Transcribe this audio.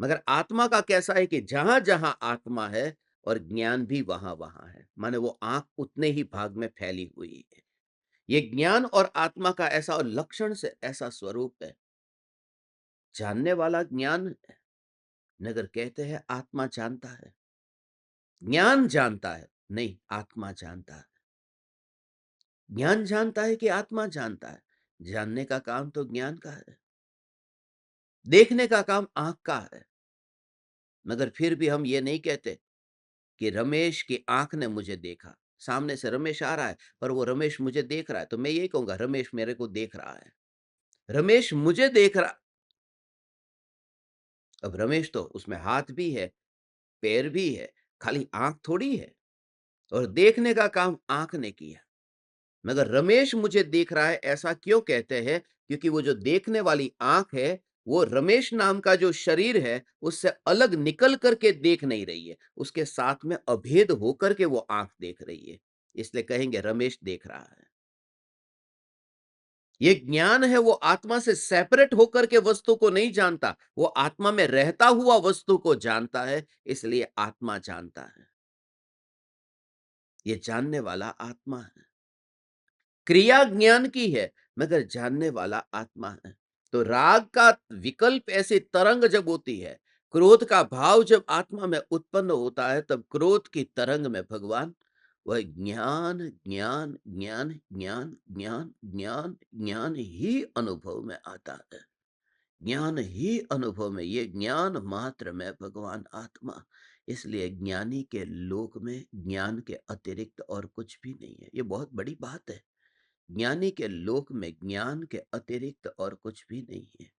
मगर आत्मा का कैसा है कि जहां-जहां आत्मा है और ज्ञान भी वहां-वहां है। माने वो आँख उतने ही भाग में फैली हुई है। ये ज्ञान और आत्मा का ऐसा और लक्षण से ऐसा स्वरूप है, जानने वाला ज्ञान है, मगर कहते हैं आत्मा जानता है। ज्ञान जानता है, नहीं आत्मा जानता है। ज्ञान जानता है कि आत्मा जानता है। जानने का काम तो ज्ञान का है, देखने का काम आँख का है। मगर फिर भी हम ये नहीं कहते कि रमेश की आँख ने मुझे देखा। सामने से रमेश आ रहा है, पर वो रमेश मुझे देख रहा है, तो मैं यही कहूँगा रमेश मेरे को देख रहा है। रमेश मुझे देख रहा। अब रमेश तो उसमें हाथ भी है, पैर भी है, खाली आँख थोड़ी है और देखने का काम आँख ने किया। मगर रमेश मुझे देख रहा है ऐसा क्यों कहते हैं? क्योंकि वो जो देखने वाली आँख है, वो रमेश नाम का जो शरीर है, उससे अलग निकल कर के देख नहीं रही है। उसके साथ में अभेद होकर के वो आँख देख रही है। इसलिए कहेंगे रमेश देख रहा है। ये ज्ञान है वो आत्मा से सेपरेट होकर के वस्तु को नहीं जानता, वो आत्मा में रहता हुआ वस्तु को जानता है, इसलिए आत्मा जानता है। ये जानने वाला आत्मा है। क्रिया ज्ञान की है, मगर जानने वाला आत्मा है। तो राग का विकल्प ऐसी तरंग जब होती है, क्रोध का भाव जब आत्मा में उत्पन्न होता है, तब क्रोध की तरंग में भगवान वह ज्ञान ज्ञान ज्ञान ज्ञान ज्ञान ज्ञान ज्ञान ही अनुभव में आता है। ज्ञान ही अनुभव में, ये ज्ञान मात्र में भगवान आत्मा। इसलिए ज्ञानी के लोक में ज्ञान के अतिरिक्त और कुछ भी नहीं है। ये बहुत बड़ी बात है। ज्ञानी के लोक में ज्ञान के अतिरिक्त और कुछ भी नहीं है।